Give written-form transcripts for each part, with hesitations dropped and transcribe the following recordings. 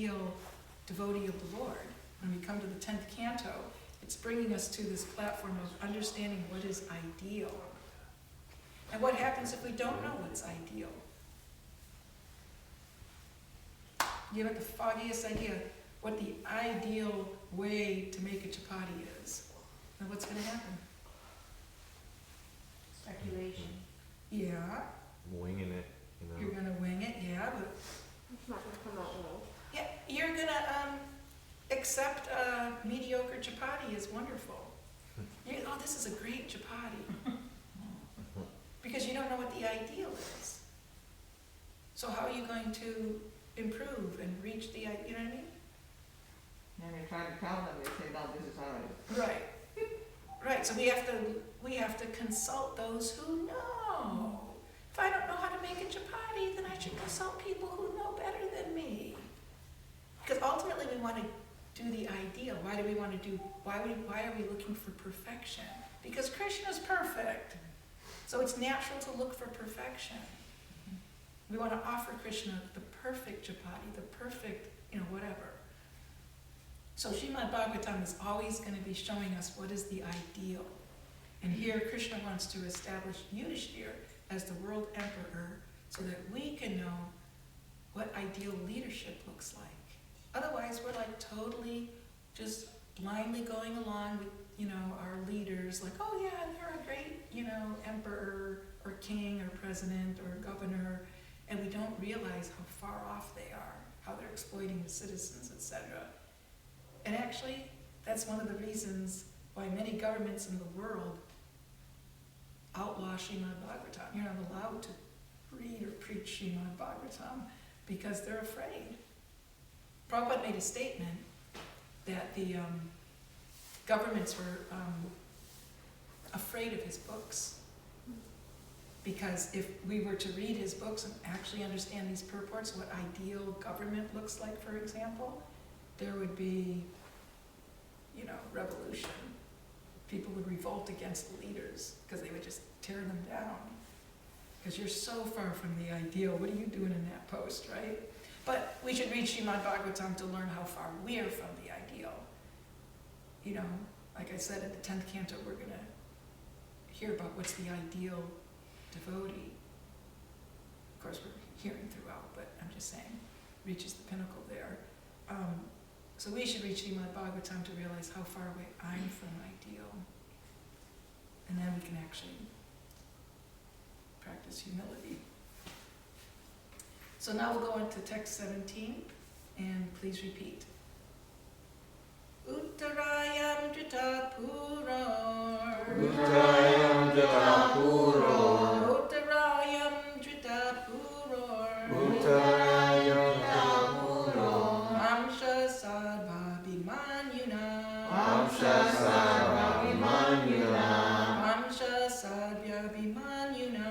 ideal devotee of the Lord. When we come to the 10th canto, it's bringing us to this platform of understanding what is ideal. And what happens if we don't know what's ideal? You have the foggiest idea what the ideal way to make a chapati is. And what's going to happen? Speculation. Yeah. Winging it, you know. You're going to wing it, yeah, but It's not going to come out well. yeah, you're going to accept a mediocre chapati as wonderful. Oh, this is a great chapati. Because you don't know what the ideal is. So how are you going to improve and reach the, you know what I mean? And they try to tell them, they say, no, this is how it is. Right. Right, so we have to consult those who know. If I don't know how to make a chapati, then I should consult people who know better than me. Because ultimately we want to do the ideal. Why do we want to do, why are we looking for perfection? Because Krishna's perfect. So it's natural to look for perfection. We want to offer Krishna the perfect chapati, the perfect, whatever. So Srimad Bhagavatam is always going to be showing us what is the ideal. And here Krishna wants to establish Yudhishthira as the world emperor so that we can know what ideal leadership looks like. Otherwise, we're like totally just blindly going along with, our leaders, like, oh yeah, they're a great, emperor or king or president or governor, and we don't realize how far off they are, how they're exploiting the citizens, etc. And actually, that's one of the reasons why many governments in the world outlaw Srimad Bhagavatam. You're not allowed to read or preach Srimad Bhagavatam because they're afraid. Prabhupada made a statement that the governments were afraid of his books. Because if we were to read his books and actually understand these purports, what ideal government looks like, for example, there would be, revolution. People would revolt against the leaders because they would just tear them down. Because you're so far from the ideal. What are you doing in that post, right? But we should read Srimad Bhagavatam to learn how far we are from the ideal. Like I said, in the 10th canto, we're going to hear about what's the ideal devotee. Of course, we're hearing throughout, but I'm just saying, reaches the pinnacle there. So we should read Srimad Bhagavatam to realize how far away I'm from ideal. And then we can actually practice humility. So now we'll go into text 17, and please repeat. Uttarayam Dritapuror. Uttarayam Dritapuror. Uttarayam Dritapuror. Uttarayam Dritapuror. Vamsha Sarva Bhimanyuna. Vamsha Sarva Bhimanyuna. Vamsha Sarva Bhimanyuna.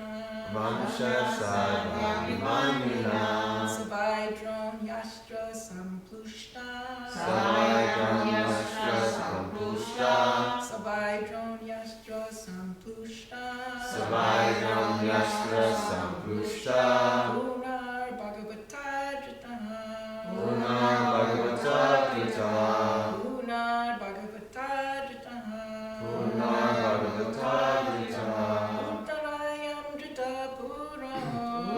Vamsha Sarva Bhimanyuna. Savaidron Yastra Samplushta. Savaidron Yastra Samplushta. Savaidron Yastra Samplushta. Savaidron Yastra Samplushta. Punar Bhagavata Dritaha. Punar Bhagavata Dritaha. Punar Bhagavata Dritaha. Punar Bhagavata Dritaha. Uttarayam Dritapuro.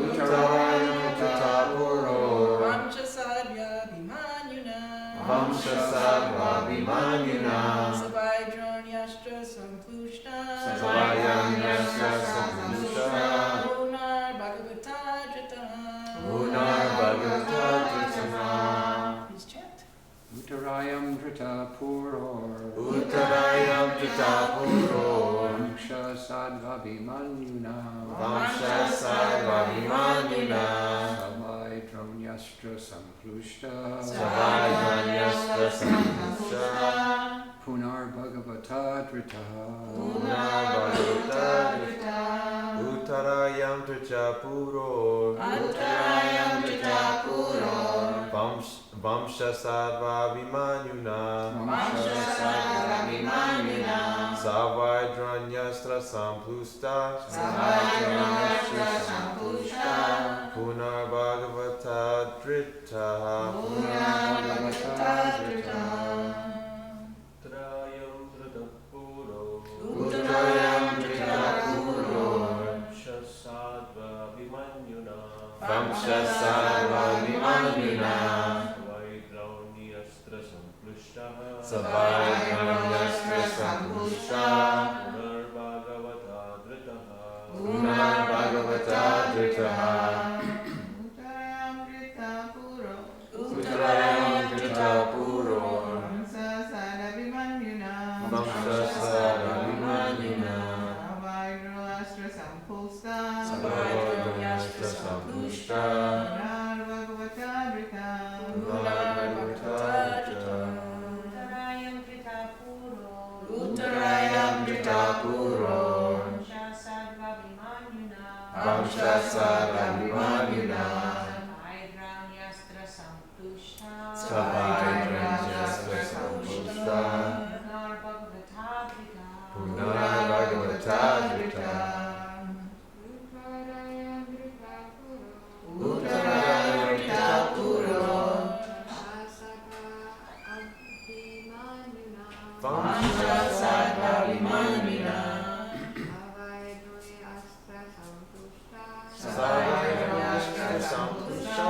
Uttarayam Dritapuro. Vamsha Sadhya Bhimanyuna. Vamsha Sarva Bhimanyuna. Savaidron Yastra Samplushta. Savaidron Yastra Samplushta. Punar Bhagavata Dritaha. Punar Bhagavata Dritaha. Please chant. Uttarayam Dritapuror. Uttarayam Dritapuror. Vamsha Sadva Bhimanyuna. Vamsha Sarva Bhimanyuna. Savaidron Yastra Samplushta. Savaidron Yastra Samplushta. Punar Bhagavata Dritaha. Punar Bhagavata Dritaha. Uttarayam Dritapuror. Uttarayam Dritapuror. Vamsha Sarva Bhimanyuna. Vamsha Sarva Bhimanyuna. Savaidron Yastra Samplushta. Savaidron Yastra Samplushta. Punar Bhagavata Dritaha. Punar Savaidranyastra Sampusta Punarbhagavata Dritaha Punarbhagavata Dritaha Uttarayamrita puro. Uttarayamrita Puro Vamsasarabhimanyuna. Vamsasarabhimanyuna Savaidranyastra sampusta. Savaidranyastra Sampusta Punarbhagavata drita. Punarbhagavata Dritaha Uttarayamrita puro. Uttarayamrita Puro Vamsasarabhimanyuna. Vamsasarabhimanyuna Savaidranyastra sampusta. Savaidranyastra Sampusta Punarbhagavata drita. Punarbhagavata Dritaha Uttarayamrita Puro Vamsasarabhimanyuna Savaidranyastra Sampusta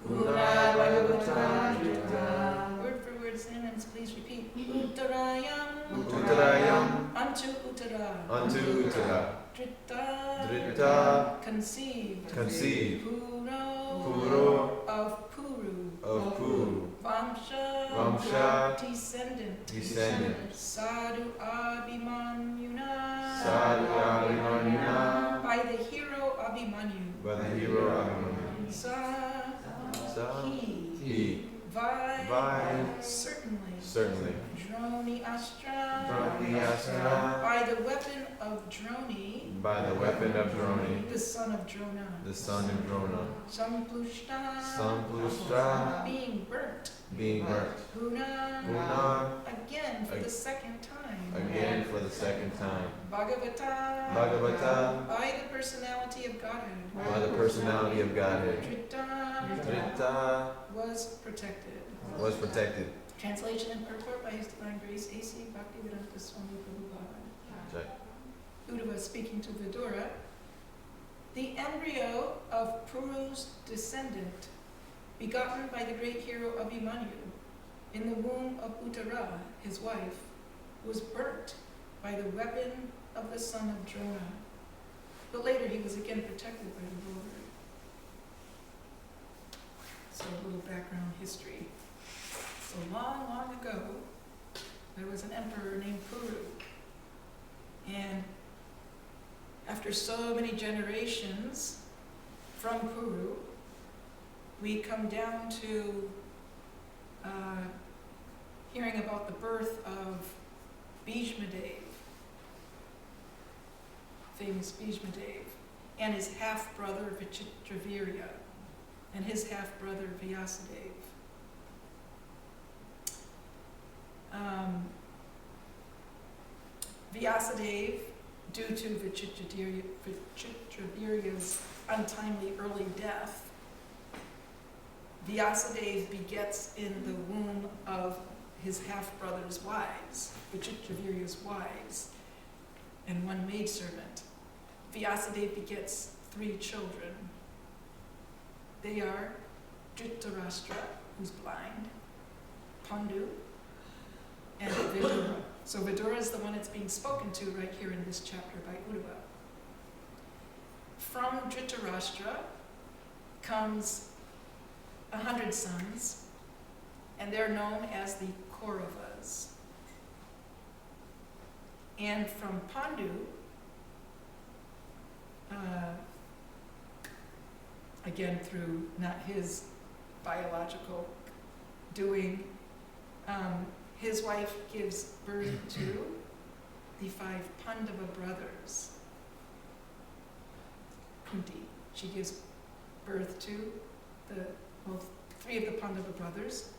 Punarbhagavata Dritaha Word for word synonyms, please repeat. Uttarayam. Uttarayam Unto Uttara. unto Uttara Drita. Drita Conceived. conceived Puro. Puro Of Puru. of Puru Vamsha. Vamsha Descendant. descendant Sadhu Abhimanyuna. Sadhu Abhimanyuna By the hero Abhimanyu. by the hero Abhimanyu Sa. Sa He. Vai. Vai Certainly. certainly Droni Astra. Brahmastra By the weapon of Droni. by the weapon of Droni The son of Drona. the son of Drona Samplushta. Samplushta Being burnt. being burnt Puna. Puna Again for the second time. again for the second time Bhagavata. Bhagavata By the personality of Godhead. by the personality of Godhead Drita. Drita Was protected. was protected Translation and purport by His Divine Grace A.C. Bhaktivedanta Swami Prabhupada. check Uddhava speaking to Vidura. The embryo of Puru's descendant, begotten by the great hero Abhimanyu, in the womb of Uttara, his wife, was burnt by the weapon of the son of Drona. But later he was again protected by the Lord. So a little background history. So long, long ago, there was an emperor named Puru. And after so many generations from Puru, we come down to hearing about the birth of Bhishmadev, famous Bhishmadev, and his half-brother Vichitravirya, and his half-brother Vyasadeva. Vyasadeva, due to Vichitravirya's untimely early death, Vyasadeva begets in the womb of his half-brother's wives, Vichitravirya's wives, and one maidservant. Vyasadeva begets 3 children. They are Dhritarashtra, who's blind, Pandu, and Vidura. So Vidura is the one that's being spoken to right here in this chapter by Uddhava. From Dhritarashtra comes 100 sons, and they're known as the Kauravas. And from Pandu, again through not his biological doing, his wife gives birth to the 5 Pandava brothers. Kunti. She gives birth to 3 of the Pandava brothers,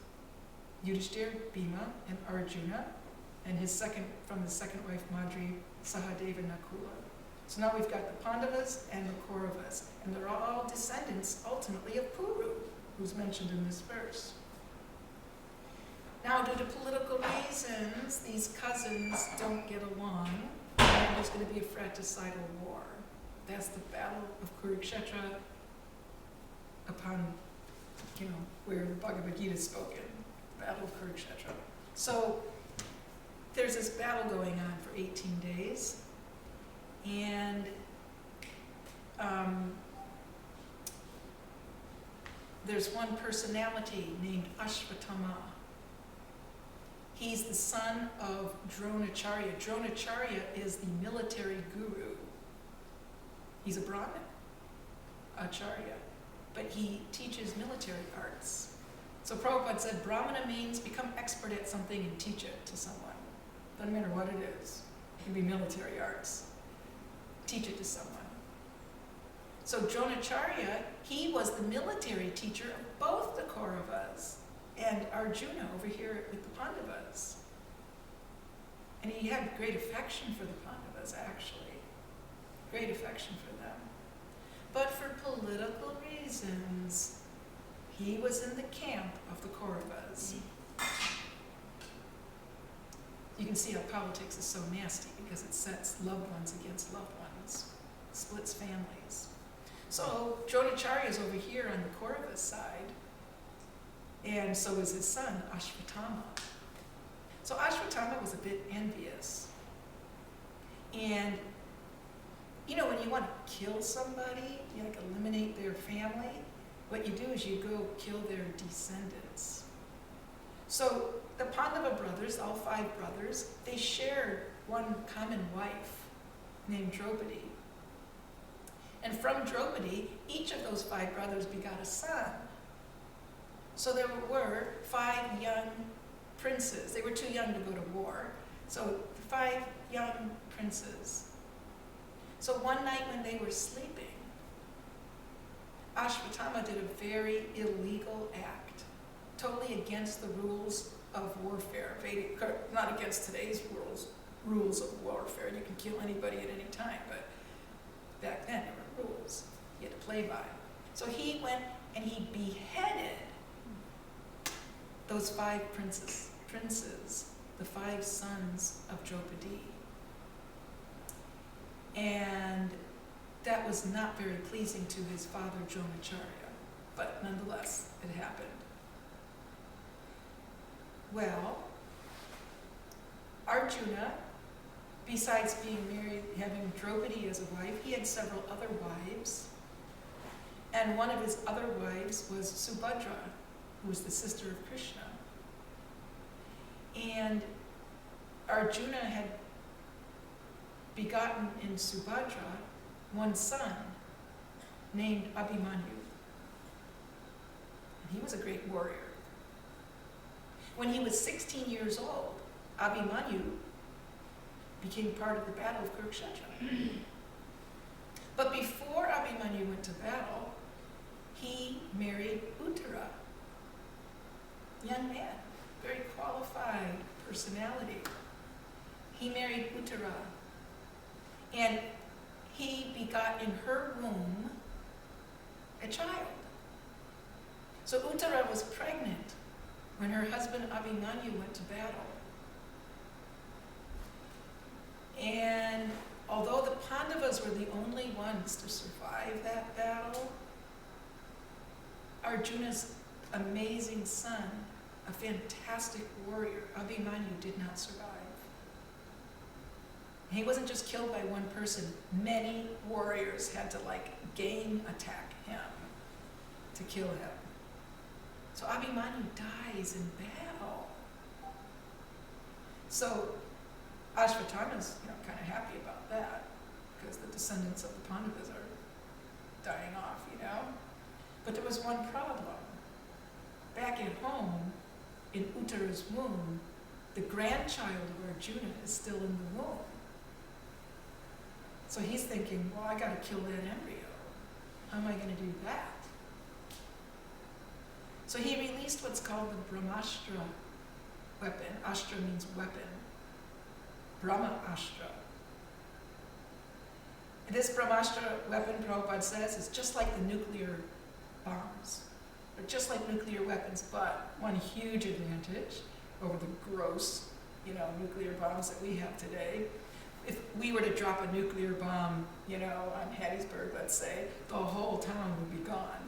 Yudhishthir, Bhima, and Arjuna, and from his second wife Madri, Sahadeva, Nakula. So now we've got the Pandavas and the Kauravas, and they're all descendants ultimately of Puru, who's mentioned in this verse. Now, due to political reasons, these cousins don't get along, and there's going to be a fratricidal war. That's the battle of Kurukshetra, upon, where the Bhagavad Gita is spoken. Battle of Kurukshetra. So there's this battle going on for 18 days, and there's one personality named Ashvatthama. He's the son of Dronacharya. Dronacharya is the military guru. He's a Brahmin, Acharya, but he teaches military arts. So Prabhupada said, Brahmana means become expert at something and teach it to someone. Doesn't matter what it is. It can be military arts. Teach it to someone. So Dronacharya, he was the military teacher of both the Kauravas and Arjuna over here with the Pandavas. And he had great affection for the Pandavas, actually. Great affection for them. But for political reasons, he was in the camp of the Kauravas. You can see how politics is so nasty because it sets loved ones against loved ones, splits families. So Dronacharya is over here on the Kauravas side, and so is his son, Ashvatthama. So Ashvatthama was a bit envious. And you know, when you want to kill somebody, you like eliminate their family, what you do is you go kill their descendants. So the Pandava brothers, all 5 brothers, they shared one common wife named Draupadi. And from Draupadi, each of those 5 brothers begot a son. So there were 5 young princes. They were too young to go to war. So 5 young princes. So one night when they were sleeping, Ashvatthama did a very illegal act, totally against the rules of warfare, not against today's rules of warfare. You can kill anybody at any time, but back then there were rules you had to play by. So he went and he beheaded those 5 princes, the 5 sons of Draupadi. And that was not very pleasing to his father, Dronacharya, but nonetheless, it happened. Well, Arjuna, besides being married, having Draupadi as a wife, he had several other wives. And one of his other wives was Subhadra, who was the sister of Krishna. And Arjuna had begotten in Subhadra one son named Abhimanyu. And he was a great warrior. When he was 16 years old, Abhimanyu became part of the Battle of Kurukshetra. But before Abhimanyu went to battle, he married Uttara, young man, very qualified personality. He married Uttara, and he begot in her womb a child. So Uttara was pregnant when her husband Abhimanyu went to battle. And although the Pandavas were the only ones to survive that battle, Arjuna's amazing son, a fantastic warrior, Abhimanyu, did not survive. He wasn't just killed by one person. Many warriors had to game attack him to kill him. So Abhimanyu dies in battle. So Ashvatthama's kind of happy about that because the descendants of the Pandavas are dying off, But there was one problem. Back at home, in Uttara's womb, the grandchild of Arjuna is still in the womb. So he's thinking, well, I got to kill that embryo. How am I going to do that? So he released what's called the Brahmastra Weapon. Astra means weapon. Brahmastra. This Brahmastra weapon, Prabhupada says, is just like the nuclear bombs. They're just like nuclear weapons, but one huge advantage over the gross, nuclear bombs that we have today. If we were to drop a nuclear bomb, on Hattiesburg, let's say, the whole town would be gone.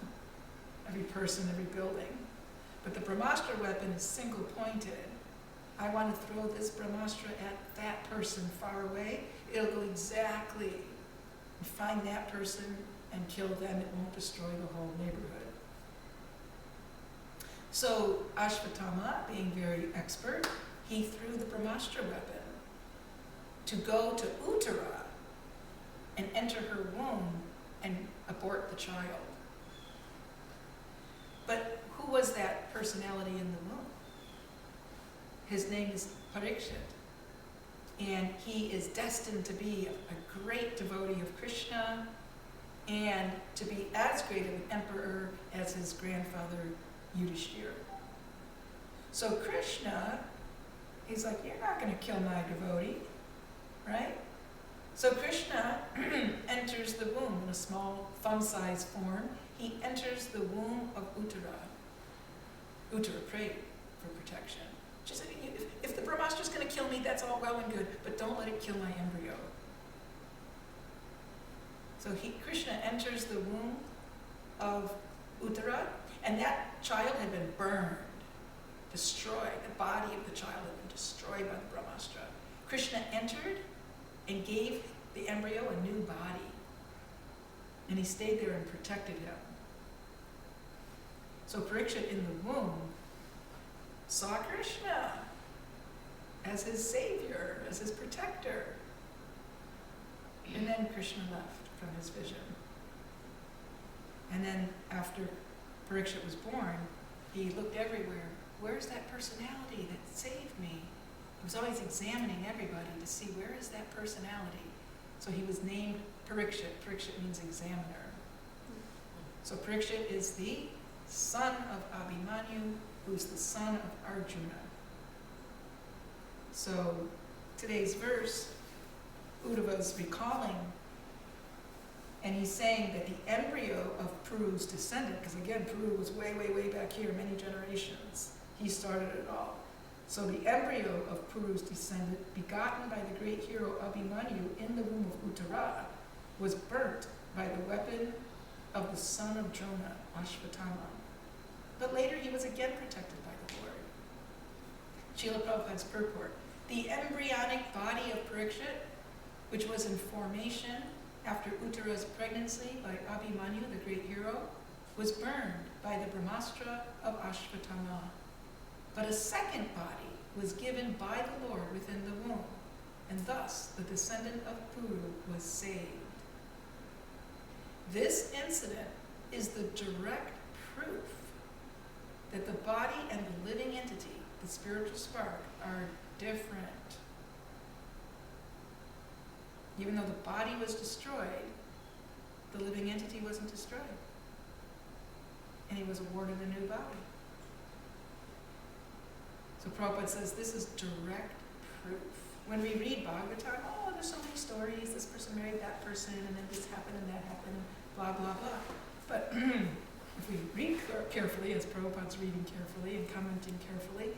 Every person, every building. But the Brahmastra weapon is single-pointed. I want to throw this Brahmastra at that person far away. It'll go exactly, find that person and kill them. It won't destroy the whole neighborhood. So Ashvatthama, being very expert, he threw the Brahmastra weapon to go to Uttara and enter her womb and abort the child. But who was that personality in the womb? His name is Parikshit, and he is destined to be a great devotee of Krishna and to be as great of an emperor as his grandfather Yudhishthira. So Krishna, he's like, you're not going to kill my devotee, right? So Krishna enters the womb in a small thumb-sized form. He enters the womb of Uttara. Uttara prayed for protection. She said, if the Brahmastra's going to kill me, that's all well and good, but don't let it kill my embryo. So Krishna enters the womb of Uttara, and that child had been burned, destroyed. The body of the child had been destroyed by the Brahmastra. Krishna entered and gave the embryo a new body. And he stayed there and protected him. So Parikshit in the womb saw Krishna as his savior, as his protector. And then Krishna left from his vision. And then after Parikshit was born, he looked everywhere. Where's that personality that saved me? He was always examining everybody to see where is that personality. So he was named Parikshit. Parikshit means examiner. So Parikshit is the son of Abhimanyu, who's the son of Arjuna. So today's verse, Uddhava's recalling, and he's saying that the embryo of Puru's descendant, because again, Puru was way, way, way back here, many generations. He started it all. So the embryo of Puru's descendant, begotten by the great hero Abhimanyu in the womb of Uttara, was burnt by the weapon of the son of Jonah, Ashvatthama. But later he was again protected by the Lord. Srila Prabhupada's purport. The embryonic body of Parikshit, which was in formation after Uttara's pregnancy by Abhimanyu, the great hero, was burned by the Brahmastra of Ashvatthama. But a second body was given by the Lord within the womb, and thus the descendant of Puru was saved. This incident is the direct proof that the body and the living entity, the spiritual spark, are different. Even though the body was destroyed, the living entity wasn't destroyed. And he was awarded a new body. So Prabhupada says this is direct proof. When we read Bhagavatam, oh, there's so many stories, this person married that person, and then this happened and that happened, and blah, blah, blah. But if we read carefully, as Prabhupada's reading carefully and commenting carefully,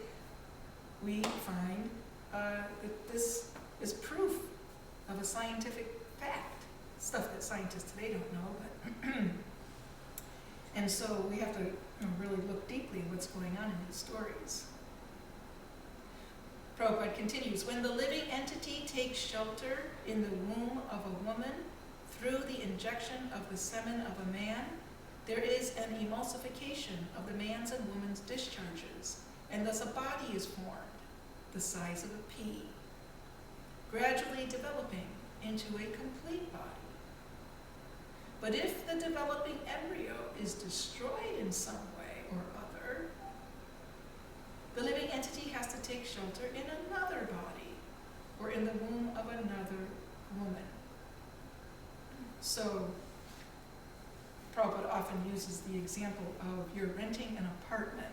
we find that this is proof of a scientific fact, stuff that scientists today don't know, but and so we have to really look deeply at what's going on in these stories. Prabhupada continues, when the living entity takes shelter in the womb of a woman through the injection of the semen of a man, there is an emulsification of the man's and woman's discharges, and thus a body is formed, the size of a pea, gradually developing into a complete body. But if the developing embryo is destroyed in some way or other, the living entity has to take shelter in another body or in the womb of another woman. So Prabhupada often uses the example of you're renting an apartment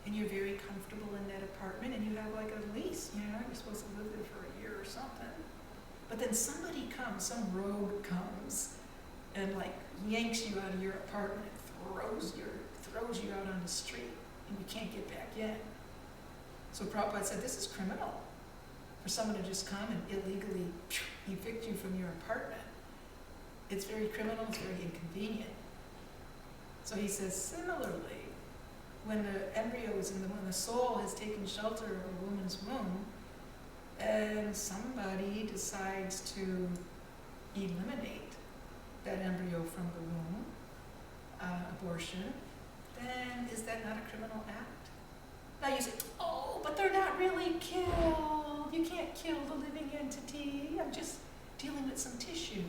and you're very comfortable in that apartment and you have like a lease, you're supposed to live there for a year or something. But then somebody comes, some rogue comes and like yanks you out of your apartment, throws you out on the street and you can't get back in. So Prabhupada said this is criminal for someone to just come and illegally evict you from your apartment. It's very criminal, it's very inconvenient. So he says, similarly, when the embryo is when the soul has taken shelter of a woman's womb, and somebody decides to eliminate that embryo from the womb, abortion, then is that not a criminal act? Now you say, oh, but they're not really killed. You can't kill the living entity. I'm just dealing with some tissue.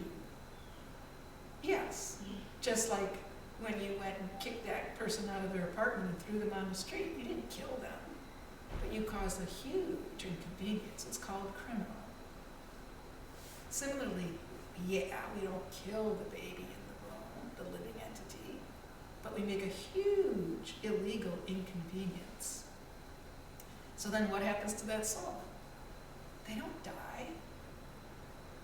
Yes, just like when you went and kicked that person out of their apartment and threw them on the street, you didn't kill them, but you caused a huge inconvenience. It's called criminal. Similarly, yeah, we don't kill the baby in the womb, the living entity, but we make a huge illegal inconvenience. So then what happens to that soul? They don't die.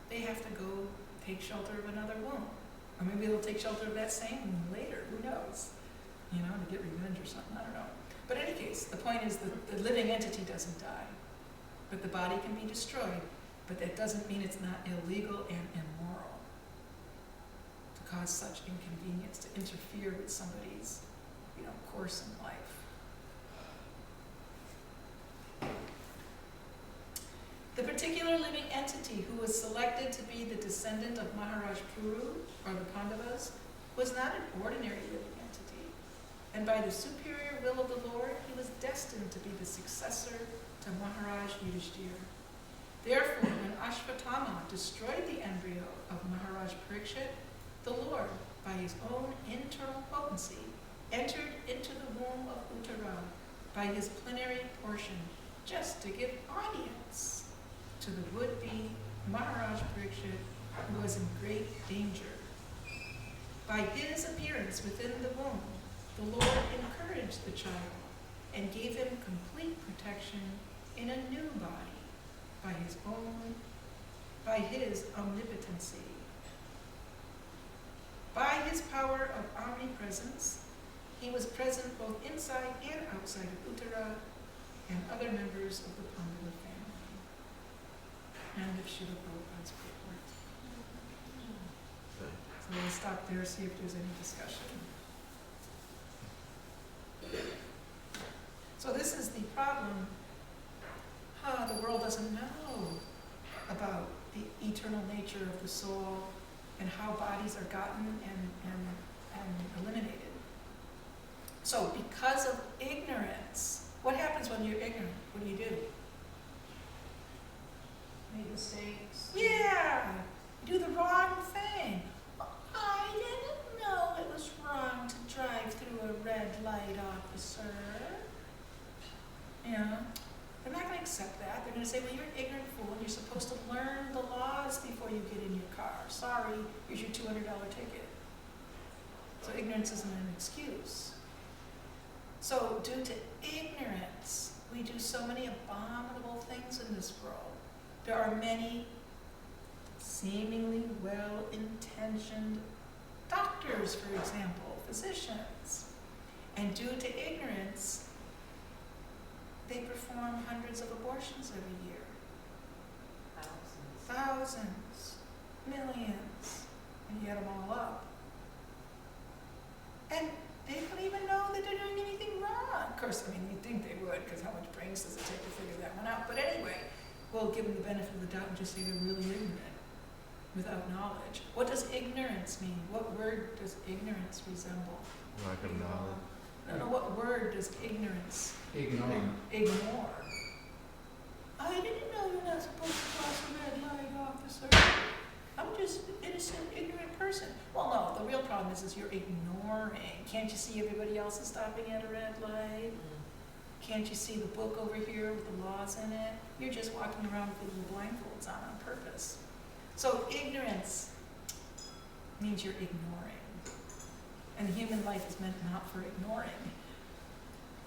They have to go take shelter of another womb. Or maybe they'll take shelter of that same womb later, who knows? You know, to get revenge or something, I don't know. But in any case, the point is that the living entity doesn't die, but the body can be destroyed, but that doesn't mean it's not illegal and immoral to cause such inconvenience, to interfere with somebody's, course in life. The particular living entity who was selected to be the descendant of Maharaj Puru, or the Pandavas, was not an ordinary living entity, and by the superior will of the Lord, he was destined to be the successor to Maharaj Yudhishthira. Therefore, when Ashvatthama destroyed the embryo of Maharaj Parikshit, the Lord, by his own internal potency, entered into the womb of Uttara by his plenary portion, just to give audience to the would-be Maharaj Parikshit, who was in great danger. By his appearance within the womb, the Lord encouraged the child and gave him complete protection in a new body by his omnipotency. By his power of omnipresence, he was present both inside and outside of Uttara and other members of the Pandava family. And of Srila Prabhupada's purport. So we'll stop there, see if there's any discussion. So this is the problem. The world doesn't know about the eternal nature of the soul and how bodies are gotten and eliminated. So because of ignorance, what happens when you're ignorant? What do? Make mistakes. Yeah, you do the wrong thing. I didn't know it was wrong to drive through a red light, officer. They're not going to accept that. They're going to say, well, you're an ignorant fool and you're supposed to learn the laws before you get in your car. Sorry, here's your $200 ticket. So ignorance isn't an excuse. So due to ignorance, we do so many abominable things in this world. There are many seemingly well-intentioned doctors, for example, physicians. And due to ignorance, they perform hundreds of abortions every year. Thousands, millions, and you add them all up. And they don't even know that they're doing anything wrong. Of course, you'd think they would, because how much brains does it take to figure that one out? But anyway, we'll give them the benefit of the doubt and just say they're really ignorant, without knowledge. What does ignorance mean? What word does ignorance resemble? Lack of knowledge. No, what word does ignorance Ignore. ignore? I didn't know you're not supposed to cross a red light, officer. I'm just an innocent, ignorant person. Well, no, the real problem is you're ignoring. Can't you see everybody else is stopping at a red light? Can't you see the book over here with the laws in it? You're just walking around with little blindfolds on purpose. So ignorance means you're ignoring. And the human life is meant not for ignoring.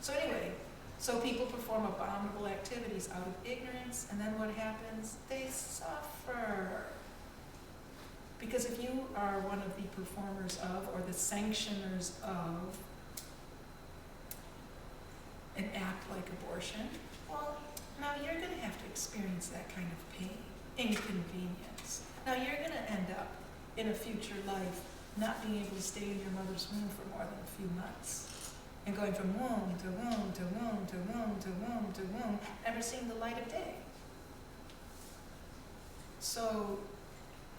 So anyway, so people perform abominable activities out of ignorance, and then what happens? They suffer. Because if you are one of the performers of, or the sanctioners of, an act like abortion, well, now you're going to have to experience that kind of pain, inconvenience. Now you're going to end up in a future life not being able to stay in your mother's womb for more than a few months. and going from womb to womb to womb to womb to womb to womb, never seeing the light of day. So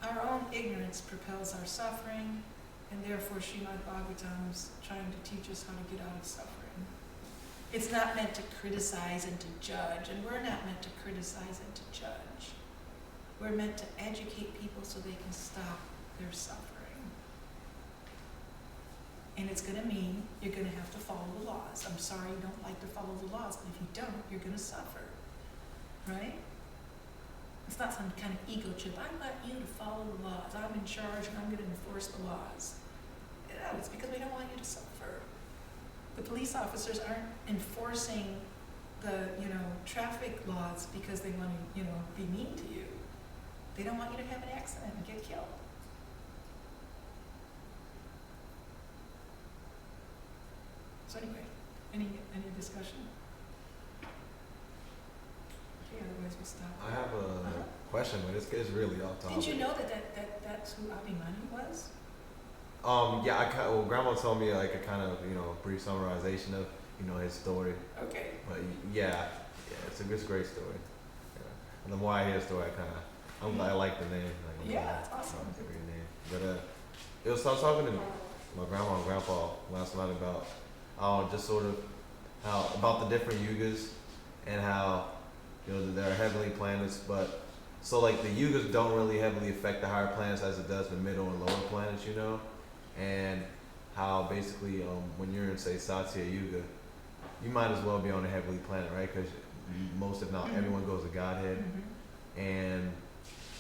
our own ignorance propels our suffering, and therefore Srimad Bhagavatam's trying to teach us how to get out of suffering. It's not meant to criticize and to judge, and we're not meant to criticize and to judge. We're meant to educate people so they can stop their suffering. And it's going to mean you're going to have to follow the laws. I'm sorry you don't like to follow the laws, but if you don't, you're going to suffer. Right? It's not some kind of ego trip. I want you to follow the laws. I'm in charge and I'm going to enforce the laws. No, it's because we don't want you to suffer. The police officers aren't enforcing the, traffic laws because they want to, be mean to you. They don't want you to have an accident and get killed. So anyway, any discussion? Okay, otherwise we'll stop. I have a question, but it's really off topic. Did you know that's who Abhimanyu was? Yeah, well, Grandma told me like a kind of, brief summarization of, his story. Okay. But yeah, it's a great story. Yeah. And the more I hear the story, I like the name. Like, Yeah, it's awesome. It's a great name. But I was talking to my grandma and grandpa last night about just sort of how about the different yugas and how there are heavenly planets, but so like the yugas don't really heavily affect the higher planets as it does the middle and lower planets, and how basically when you're in say Satya Yuga, you might as well be on a heavenly planet, right? Because most, if not everyone, goes to Godhead. Mm-hmm. And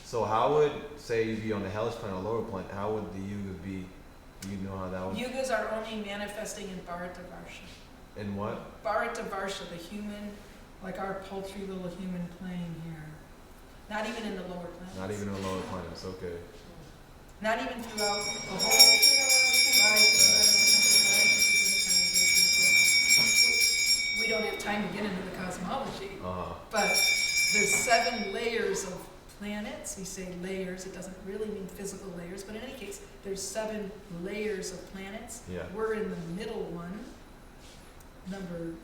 so how would, say you be on the hellish planet or lower planet, how would the yugas be? Do you know how that would? Yugas are only manifesting in Bharatavarsha. In what? Bharatavarsha, the human, like our paltry little human plane here. Not even in the lower planets. Not even in the lower planets, okay. Not even throughout the whole. We don't have time to get into the cosmology, but there's 7 layers of planets. We say layers, it doesn't really mean physical layers, but in any case, there's 7 layers of planets. Yeah. We're in the middle one, number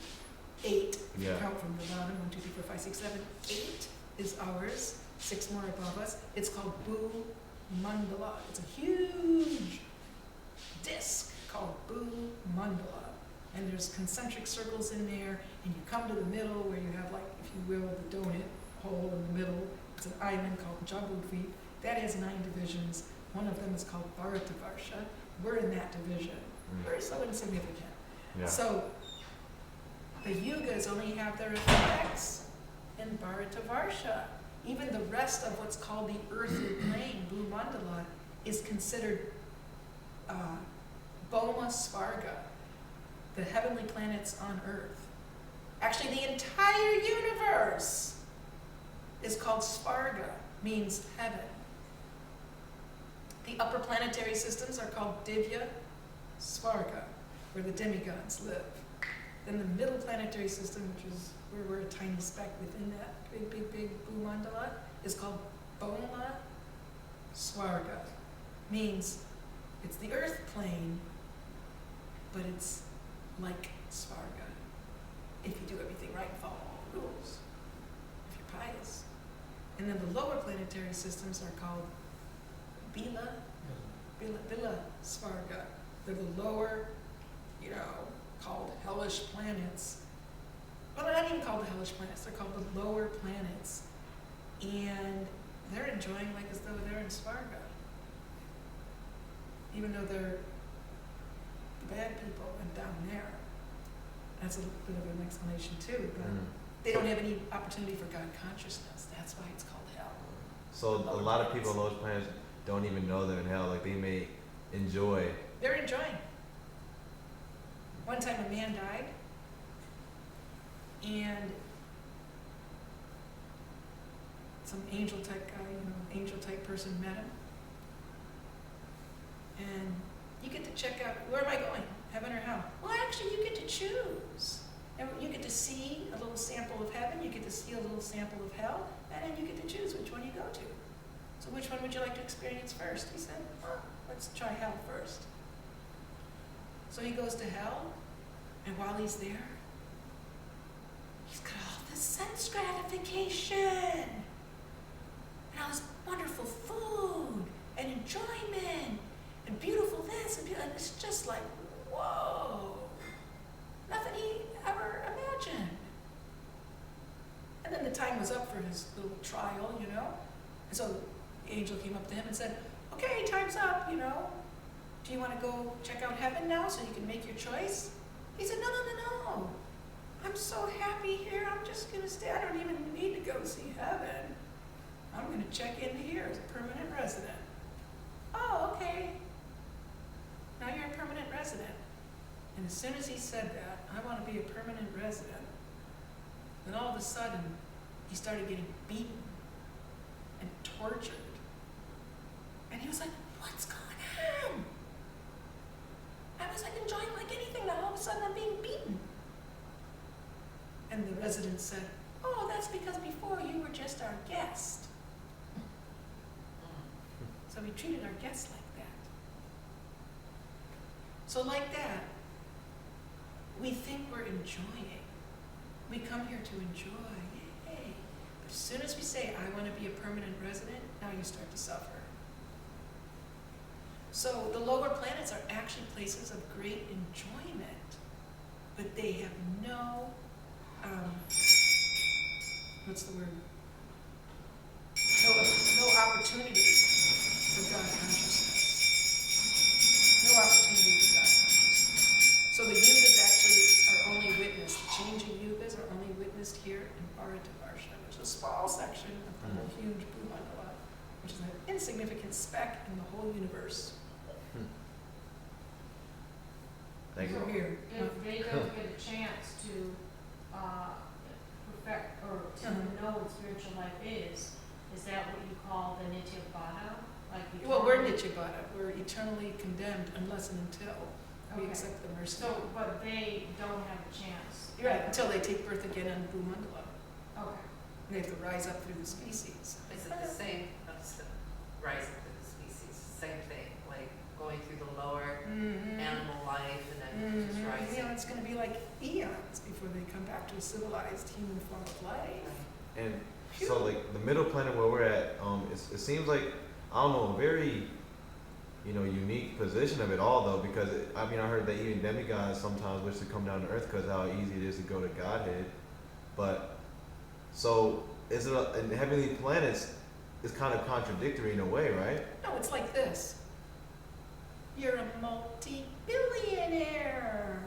8, if you Yeah. count from the bottom, 1, 2, 3, 4, 5, 6, 7, 8 is ours, 6 more above us. It's called Bhu Mandala. It's a huge disk called Bhu Mandala. And there's concentric circles in there, and you come to the middle where you have, like, if you will, the donut hole in the middle. It's an island called Jambudvip. That has 9 divisions. One of them is called Bharatavarsha. We're in that division. We're so insignificant. Yeah. So the yugas only have their effects in Bharatavarsha. Even the rest of what's called the earthly plane, Bhumandala, is considered Boma Svarga, the heavenly planets on Earth. Actually, the entire universe is called Svarga, means heaven. The upper planetary systems are called Divya Svarga, where the demigods live. Then the middle planetary system, which is where we're a tiny speck within that big Bhumandala, is called Boma Svarga. Means it's the earth plane, but it's like Svarga. If you do everything right and follow all the rules. If you're pious. And then the lower planetary systems are called Bila Svarga. They're the lower, called hellish planets. Well, they're not even called the hellish planets, they're called the lower planets. And they're enjoying like as though they're in Svarga. Even though they're the bad people and down there. That's a bit of an explanation too, but they don't have any opportunity for God consciousness. That's why it's called hell. So a lot of people on those planets don't even know they're in hell. Like they may enjoy. They're enjoying. One time a man died, and some angel type guy, angel type person met him. And you get to check out, where am I going? Heaven or hell? Well, actually, you get to choose. And you get to see a little sample of heaven, you get to see a little sample of hell, and then you get to choose which one you go to. So which one would you like to experience first? He said, well, let's try hell first. So he goes to hell, And while he's there, he's got all this sense gratification and all this wonderful food and enjoyment and beautiful this and beautiful, and it's just like, whoa, nothing he ever imagined. And then the time was up for his little trial, you know, and so the angel came up to him and said, okay, time's up, you know. Do you want to go check out heaven now so you can make your choice? He said, no. I'm so happy here. I'm just going to stay. I don't even need to go see heaven. I'm going to check in here as a permanent resident. Oh, okay. Now you're a permanent resident. And as soon as he said that, I want to be a permanent resident, then all of a sudden, he started getting beaten and tortured. And he was like, what's going on? I was like enjoying like anything, now all of a sudden I'm being beaten. And the resident said, oh, that's because before you were just our guest. So we treated our guests like that. So like that, we think we're enjoying. We come here to enjoy, yay. But as soon as we say, I want to be a permanent resident, now you start to suffer. So the lower planets are actually places of great enjoyment, but they have no, what's the word? No opportunity for God consciousness. No opportunity for God consciousness. So the yugas actually are only witnessed, the changing yugas are only witnessed here in Bharatavarsha. There's a small section of the whole huge Brahmastra, which is an insignificant speck in the whole universe. Thank you. We're here. If they don't get a chance to perfect or to know what spiritual life is that what you call the Nityabhata? Like Well, we're Nityabhata. We're eternally condemned unless and until we Okay. accept the mercy. So, but they don't have a chance. You're right, until they take birth again on Bhumandala. Okay. They have to rise up through the species. Is it the same, rising through the species, same thing, like going through the lower animal life and then just rising? You know, it's going to be like eons before they come back to a civilized human form of life. And so like the middle planet where we're at, it seems like, I don't know, a very, unique position of it all though, because I heard that even demigods sometimes wish to come down to earth because how easy it is to go to Godhead. But so is it in heavenly planets? It's kind of contradictory in a way, right? No, it's like this. You're a multi-billionaire,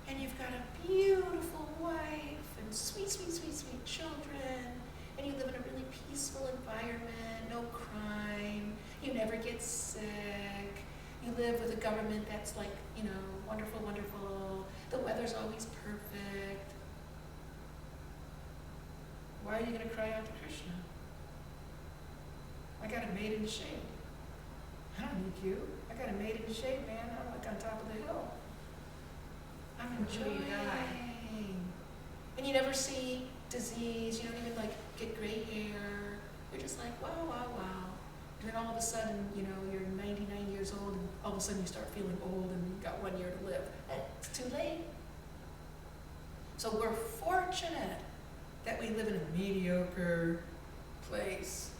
and you've got a beautiful wife and sweet, sweet, sweet, sweet children, and you live in a really peaceful environment, no crime, you never get sick, you live with a government that's like, wonderful, wonderful, the weather's always perfect. Why are you going to cry out to Krishna? I got a maid in the shade. I don't need you. I got a maid in the shade, man. I'm like on top of the hill. I'm Until you enjoying. die. And you never see disease. You don't even get gray hair. You're just like, wow, wow, wow. And then all of a sudden, you're 99 years old, and all of a sudden you start feeling old, and you've got 1 year to live. And it's too late. So we're fortunate that we live in a mediocre place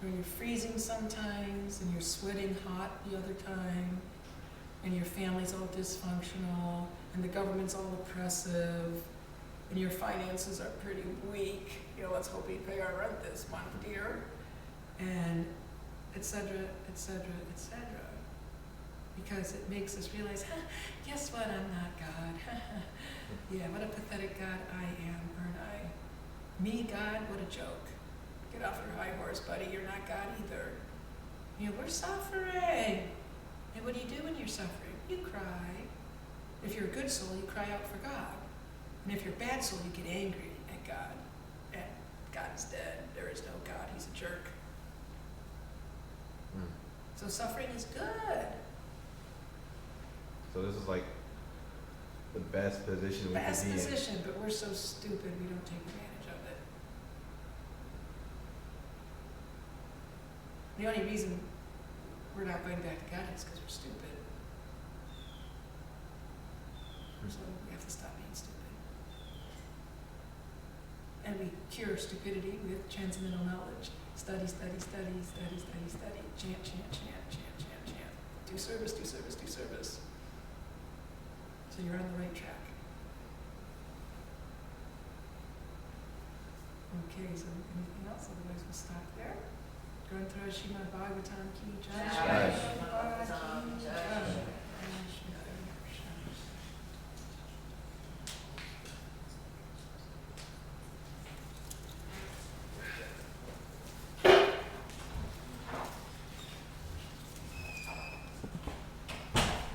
where you're freezing sometimes and you're sweating hot the other time and your family's all dysfunctional and the government's all oppressive and your finances are pretty weak. Let's hope we pay our rent this month, dear. And et cetera, et cetera, et cetera. Because it makes us realize, guess what, I'm not God. Yeah, what a pathetic God I am, aren't I? Me, God, what a joke. Get off your high horse, buddy. You're not God either. We're suffering. And what do you do when you're suffering? You cry. If you're a good soul, you cry out for God. And if you're a bad soul, you get angry at God. And God is dead. There is no God. He's a jerk. So suffering is good. So this is like the best position we Best could be position, but we're so stupid we don't take advantage of it. The only reason we're not going back to God is because we're stupid. So we have to stop being stupid. And we cure stupidity with transcendental knowledge. Study, study, study, study, study, study. Chant, chant, chant, chant, chant, chant. Do service, do service, do service. So you're on the right track. Okay, so anything else? Otherwise we'll stop there. Granthara Srimad Bhagavatam Ki Jai. Jai. Srimad Bhagavatam Ki Jai.